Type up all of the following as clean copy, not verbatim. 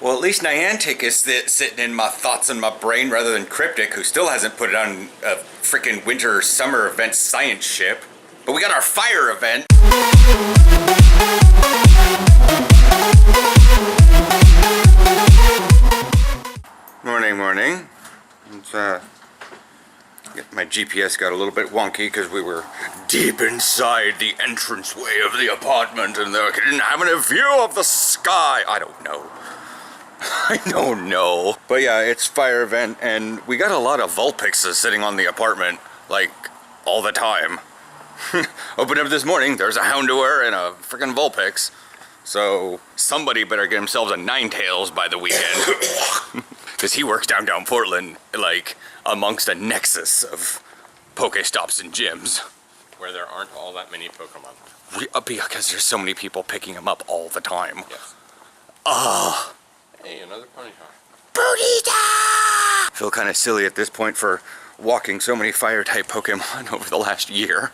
Well, at least Niantic is sitting in my thoughts and my brain rather than Cryptic, who still hasn't put it on a freaking winter-summer event science ship. But we got our fire event. Morning. It's, my GPS got a little bit wonky because we were deep inside the entranceway of the apartment and I didn't have any view of the sky. I don't know. But yeah, it's fire event and we got a lot of Vulpixes sitting on the apartment, like, all the time. Opened up this morning, there's a Houndour and a freaking Vulpix. So somebody better get themselves a Ninetales by the weekend. Because he works downtown Portland, like, amongst a nexus of Pokestops and gyms. Where there aren't all that many Pokemon. Because there's so many people picking them up all the time. Yes. Hey, another Ponyta. I feel kind of silly at this point for walking so many fire-type Pokemon over the last year.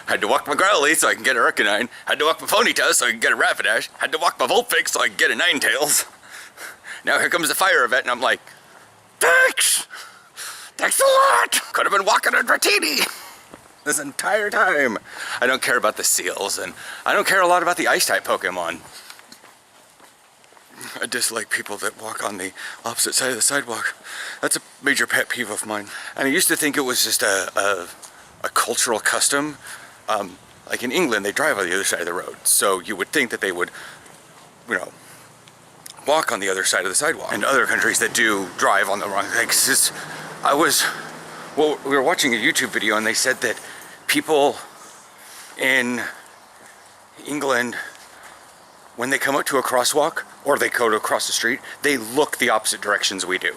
Had to walk my Growlithe so I can get a Arcanine. Had to walk my Ponyta so I can get a Rapidash. Had to walk my Vulpix so I can get a Ninetales. Now here comes the fire event and I'm like, thanks! Thanks a lot! Could have been walking a Dratini this entire time. I don't care about the seals and I don't care a lot about the ice-type Pokemon. I dislike people that walk on the opposite side of the sidewalk. That's a major pet peeve of mine. And I used to think it was just a cultural custom. Like in England, they drive on the other side of the road. So you would think that they would, you know, walk on the other side of the sidewalk. And other countries that do drive on the wrong, like, we were watching a YouTube video and they said that people in England, when they come up to a crosswalk or they go to across the street, they look the opposite directions we do.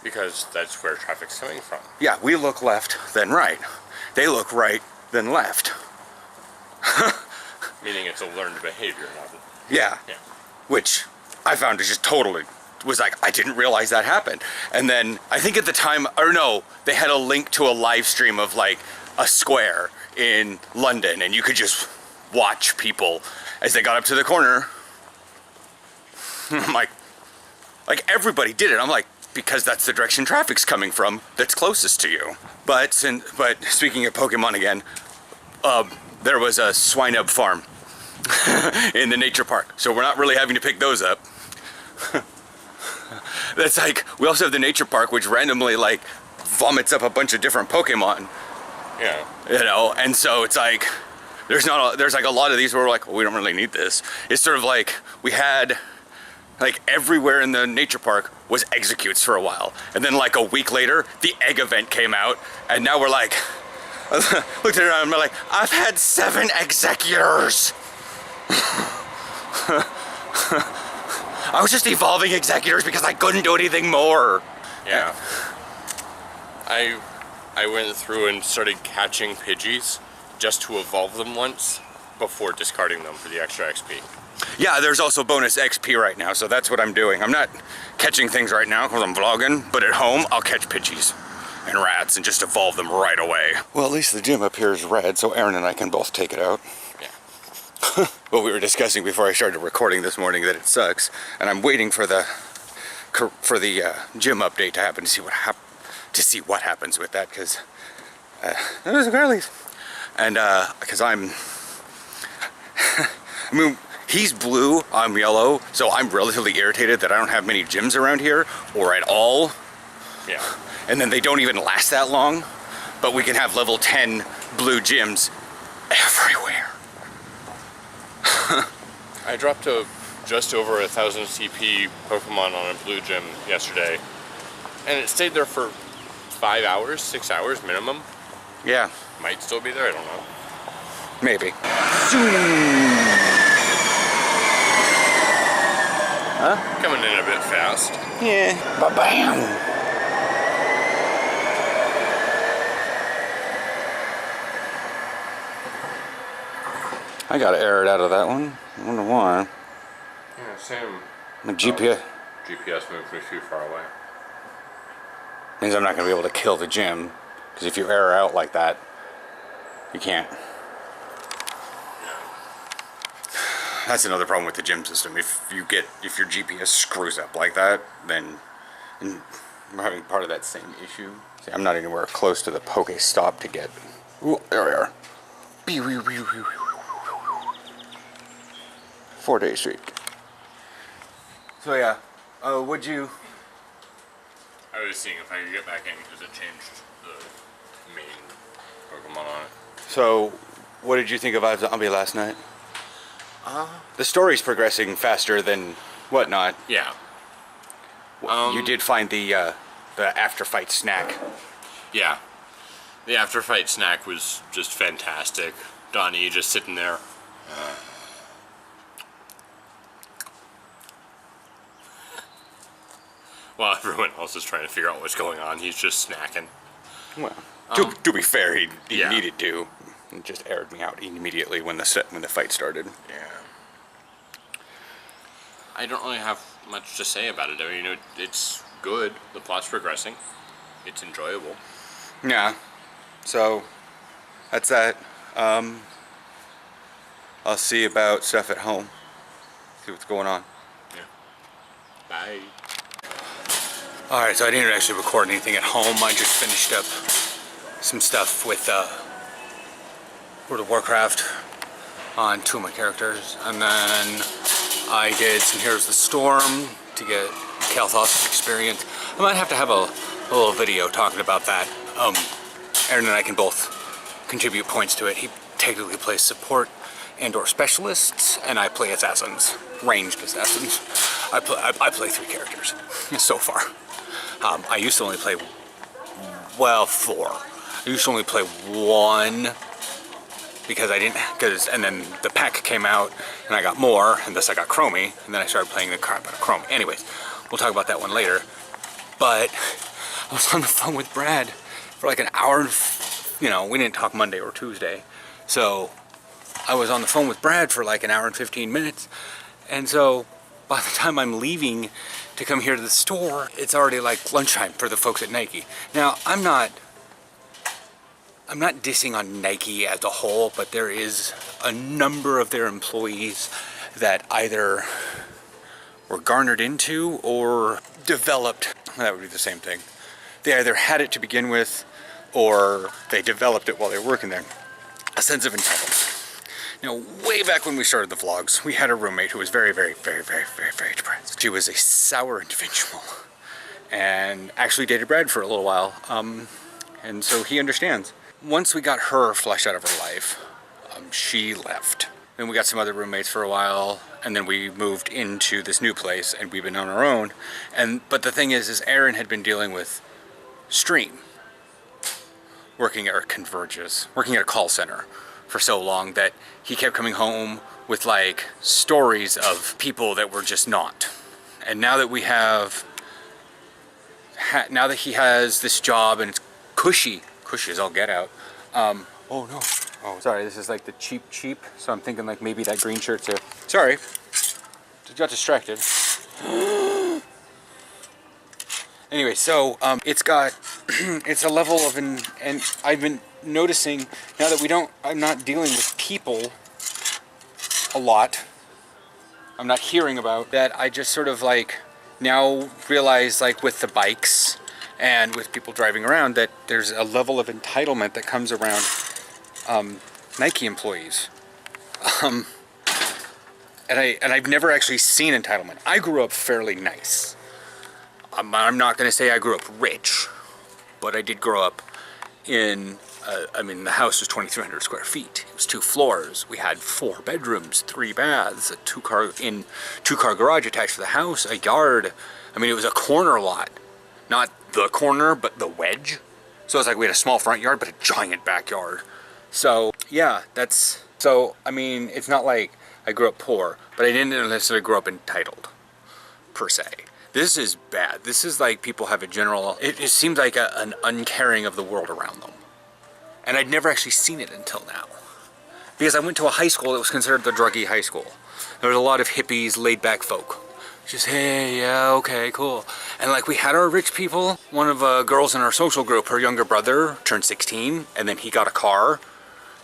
Because that's where traffic's coming from. Yeah, we look left, then right. They look right, then left. Meaning it's a learned behavior, not... Yeah. Which I found is just totally, was like, I didn't realize that happened. And then I think at the time, or no, they had a link to a live stream of like a square in London and you could just watch people as they got up to the corner. I'm like everybody did it. I'm like, because that's the direction traffic's coming from that's closest to you. But speaking of Pokemon again, there was a Swinub farm in the nature park. So we're not really having to pick those up. That's like, we also have the nature park, which randomly like vomits up a bunch of different Pokemon. Yeah. You know, and so it's like, there's like a lot of these where we're like, well, we don't really need this. It's sort of like, we had, like everywhere in the nature park was Executes for a while. And then like a week later, the egg event came out. And now we're like, looked around and we're like, I've had 7 Executors. I was just evolving Executors because I couldn't do anything more. Yeah. I went through and started catching Pidgeys just to evolve them once before discarding them for the extra XP. Yeah, there's also bonus XP right now, so that's what I'm doing. I'm not catching things right now because I'm vlogging, but at home, I'll catch Pidgeys and rats and just evolve them right away. Well, at least the gym up here is red, so Aaron and I can both take it out. Yeah. What we were discussing before I started recording this morning, that it sucks, and I'm waiting for the gym update to happen to see what happens with that, because there's a girlies. And because I mean, he's blue, I'm yellow, so I'm relatively irritated that I don't have many gyms around here, or at all. Yeah. And then they don't even last that long, but we can have level 10 blue gyms everywhere. I dropped just over 1,000 CP Pokemon on a blue gym yesterday, and it stayed there for 5 hours, 6 hours minimum. Yeah. Might still be there, I don't know. Maybe. Huh? Coming in a bit fast. Yeah. Ba-bam! I gotta air it out of that one. I wonder why. Yeah, same. My GPS. GPS moved me too far away. Means I'm not gonna be able to kill the gym. Because if you air out like that, you can't. That's another problem with the gym system. If your GPS screws up like that, then and we're having part of that same issue. See, I'm not anywhere close to the Poke Stop to get. Ooh, there we are. 4-day streak. So yeah, would you? I was seeing if I could get back in because it changed the main Pokemon on it. So, what did you think of iZombie last night? The story's progressing faster than whatnot. Yeah. You did find the after fight snack. Yeah. The after fight snack was just fantastic. Donnie just sitting there. While everyone else is trying to figure out what's going on, he's just snacking. Well, to be fair, he needed to. It just aired me out immediately when the fight started. Yeah. I don't really have much to say about it. I mean, it's good. The plot's progressing. It's enjoyable. Yeah. So, that's that. I'll see about stuff at home. See what's going on. Yeah. Bye. Alright, so I didn't actually record anything at home. I just finished up some stuff with World of Warcraft on 2 of my characters. And then I did some Heroes of the Storm to get Kael'thas's experience. I might have to have a little video talking about that. Aaron and I can both contribute points to it. He technically plays support and/or specialists, and I play assassins, ranged assassins. I play 3 characters so far. I used to only play, 4. I used to only play 1 because and then the pack came out and I got more, and thus I got Chromie, and then I started playing the crap out of Chromie. Anyways, we'll talk about that one later. But I was on the phone with Brad for like an hour. We didn't talk Monday or Tuesday. So I was on the phone with Brad for like an hour and 15 minutes. And so by the time I'm leaving to come here to the store, it's already like lunchtime for the folks at Nike. Now, I'm not dissing on Nike as a whole, but there is a number of their employees that either were garnered into or developed, that would be the same thing. They either had it to begin with or they developed it while they were working there. A sense of entitlement. Way back when we started the vlogs, we had a roommate who was very, very, very, very, very, very depressed. She was a sour individual and actually dated Brad for a little while. And so he understands. Once we got her flushed out of her life, she left. Then we got some other roommates for a while, and then we moved into this new place, and we've been on our own. But the thing is Aaron had been dealing with Stream, working at a call center for so long that he kept coming home with like stories of people that were just not. And now that now that he has this job and it's cushy as all get out. Oh no. Oh, sorry, this is like the cheap. So I'm thinking like maybe that green shirt's a... Sorry. Just got distracted. Anyway, so it's got... it's a level of... and I've been noticing now that I'm not dealing with people a lot. I'm not hearing about that. I just sort of like now realize like with the bikes and with people driving around that there's a level of entitlement that comes around Nike employees. And I've never actually seen entitlement. I grew up fairly nice. I'm not going to say I grew up rich, but I did grow up in, the house was 2,300 square feet. It was 2 floors. We had 4 bedrooms, 3 baths, a 2-car garage attached to the house, a yard. It was a corner lot. Not the corner, but the wedge. So it's like we had a small front yard, but a giant backyard. So, yeah, it's not like I grew up poor, but I didn't necessarily grow up entitled, per se. This is bad. This is like people have it seems like an uncaring of the world around them. And I'd never actually seen it until now. Because I went to a high school that was considered the druggy high school. There was a lot of hippies, laid-back folk. Just, hey, yeah, okay, cool. And like we had our rich people. One of the girls in our social group, her younger brother turned 16, and then he got a car.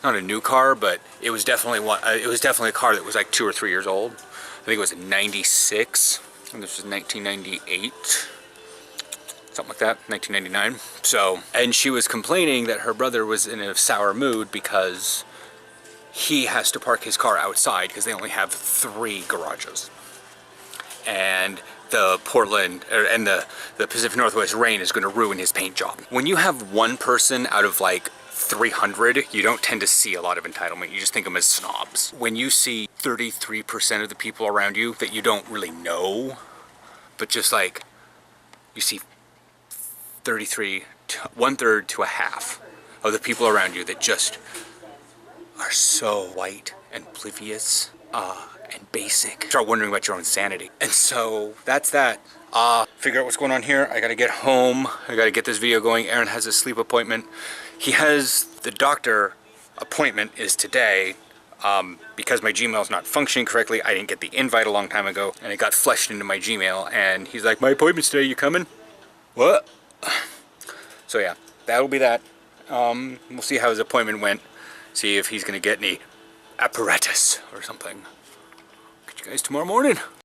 not a new car, but it was definitely one. It was definitely a car that was like 2 or 3 years old. I think it was 96, and this was 1998, something like that, 1999. So, and she was complaining that her brother was in a sour mood because he has to park his car outside because they only have 3 garages. And the Portland and the Pacific Northwest rain is going to ruin his paint job. When you have one person out of like 300, you don't tend to see a lot of entitlement. You just think of them as snobs. When you see 33% of the people around you that you don't really know, but just like you see 33, 1/3 to a half of the people around you that just are so white and oblivious and basic. Start wondering about your own sanity. And so that's that. Figure out what's going on here. I gotta get home. I gotta get this video going. Aaron has a sleep appointment. He has the doctor appointment is today. Because my Gmail's not functioning correctly, I didn't get the invite a long time ago, and it got flushed into my Gmail, and he's like, my appointment's today, you coming? What? So yeah, that'll be that. We'll see how his appointment went. See if he's gonna get any apparatus or something. Catch you guys tomorrow morning.